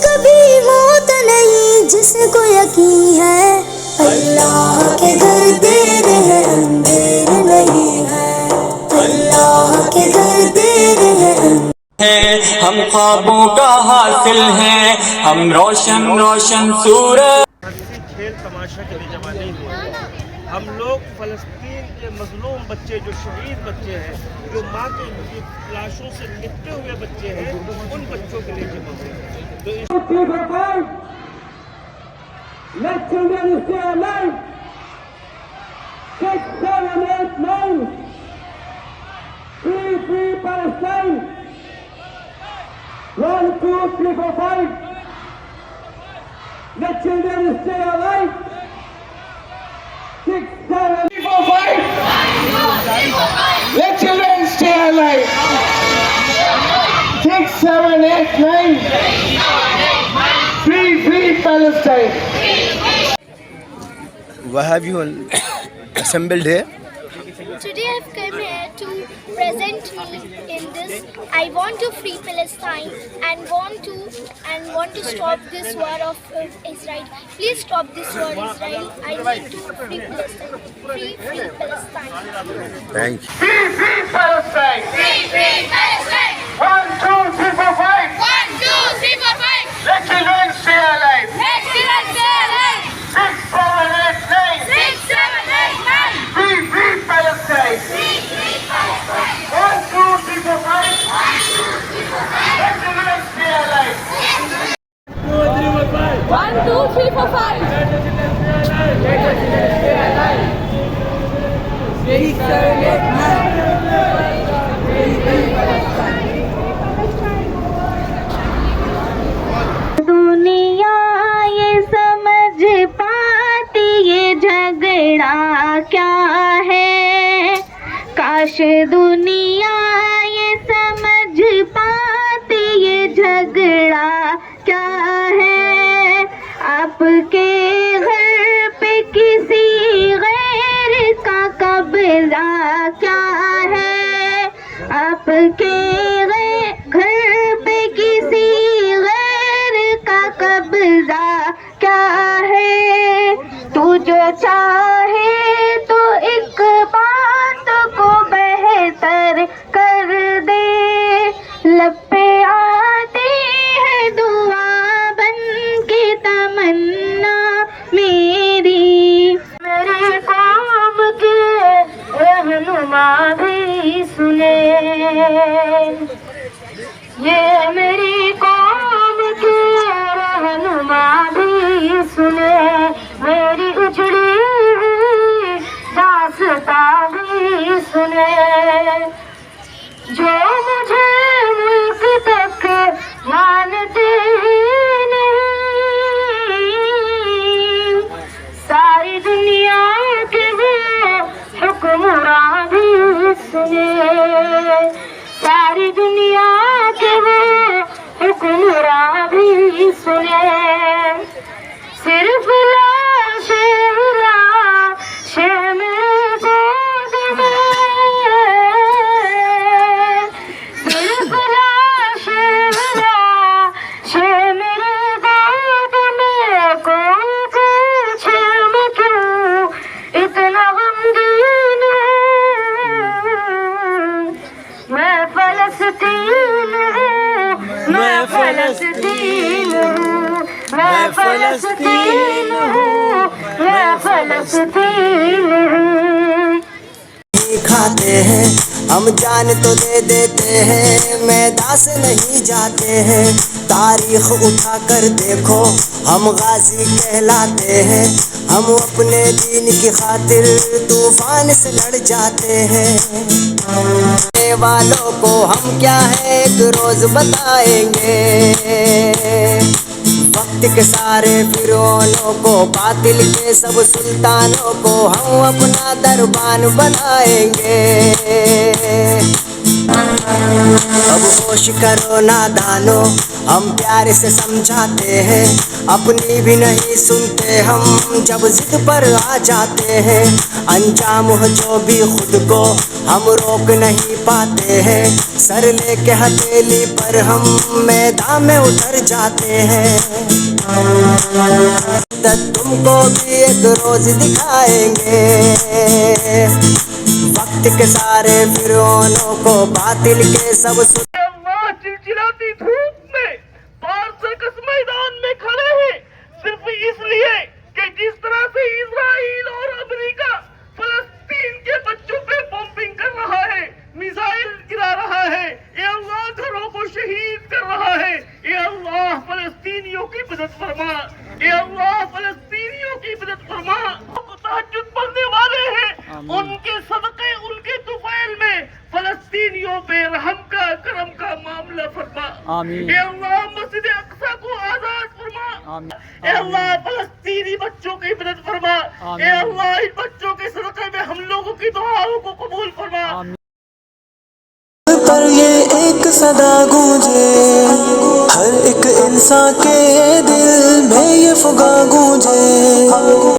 कभी मौत नहीं जिसको यकीन है, अल्लाह के घर देर है अंधेर नहीं है, अल्लाह के घर देर है। हम ख्वाबों का हासिल हैं, हम रोशन रोशन सूरज। खेल तमाशा के लिए जमा नहीं हुआ। हम लोग फ़लस्तीन के मज़लूम बच्चे, जो शहीद बच्चे हैं, जो माँ के लाशों से लिपटे हुए बच्चे हैं, उन बच्चों के लिए जमा हुए। तो Let children stay alive. 6, 7, 8, 9. Free, free Palestine. 1, 2, 3, 4, 5. Let children stay alive. 6, 7, 3, 4, 5. Let children stay alive. 6, 7, 8, 9. Free, free Palestine. Why have you assembled here? Today I've come here to present me in this. I want to free Palestine and want to stop this war of Israel. Please stop this war, Israel. I need to free Palestine. Free Palestine. Thank you. Free Palestine. Free Palestine. 1, 2, 3, 4, 5. 1, 2, 3, 4, 5. Let children stay alive. Let's get alive. 6, 7, 8, 9. 6, 7, 8, 9. Free, free Palestine. Free Palestine. 1, 2, 3, 4, 5. Let children stay alive. 1, 2, 3, 4, 5. दुनिया ये समझ पाती ये झगड़ा क्या है, काश दुनिया ये समझ पाती ये झगड़ा क्या है। आपके घर पे किसी गैर का कब्जा क्या है, आपके घर पे किसी का कब्जा क्या है। तू जो चाहे तो एक बात को बेहतर कर दे, लब पे आती है दुआ बन के तमन्ना मेरी। मेरे कौम के रहनुमा भी सुने, ये मेरी कौम के रहनुमा भी सुने, मेरी उजड़ी दास्ता भी सुने। जो मुझे मुल्क तक मानते नहीं, सारी दुनिया के वो हुक्मरान भी सुने, सारी दुनिया के वो हुक्मरान भी सुने। सिर्फ लाश मेरे गोद में, सिर्फ लाश मेरे गोद में, कोई पूछे मैं क्यों इतना गमगीन हूँ। मैं फलस्तीन हूँ, मैं फलस्तीन हूँ, मैं फलस्तीन हूँ, मैं फलस्तीन हूँ। खाते हैं हम जान तो दे देते हैं, मैदान से नहीं जाते हैं। तारीख उठा कर देखो हम गाजी कहलाते हैं, हम अपने दीन की खातिर तूफान से लड़ जाते हैं। वालों को हम क्या है एक रोज बताएंगे, वक्त के सारे फिरौनों को, बातिल के सब सुल्तानों को हम अपना दरबान बनाएंगे। अब होश करो नादानो, हम प्यार से समझाते हैं, अपनी भी नहीं सुनते हम जब जिद पर आ जाते हैं। अंजाम हो जो भी खुद को हम रोक नहीं पाते हैं, सर लेके हथेली पर हम मैदान में उतर जाते हैं। तुमको भी एक रोज दिखाएंगे, वक्त के सारे फिरौनों को बातिल के सब अल्लाह चिलचिलाती धूप में पारसकस मैदान में खड़े हैं सिर्फ इसलिए कि जिस तरह से इजराइल और अमेरिका फलस्तीन के बच्चों पे बॉम्बिंग कर रहा है, मिसाइल गिरा रहा है, ये अल्लाह घरों को शहीद कर रहा है। ये अल्लाह फलस्तीनियों की मदद फरमा, ये अल्लाह फलस्तीनियों की मदद फरमा। तहज्जुद पढ़ने वाले हैं, उनके सदक़े उनके तुफैल में फलस्तीनियों पे रहम का करम का मामला फरमा। ये अल्लाह मस्जिद अक़सा को आजाद फरमा। ये अल्लाह फलस्तीनी बच्चों की मदद फरमा। ये अल्लाह इन बच्चों के सदक़े में हम लोगों की दुआओं को कबूल फरमा। पर ये एक सदा गूंजे, हर एक इंसान के दिल में ये फुगा गूंजे।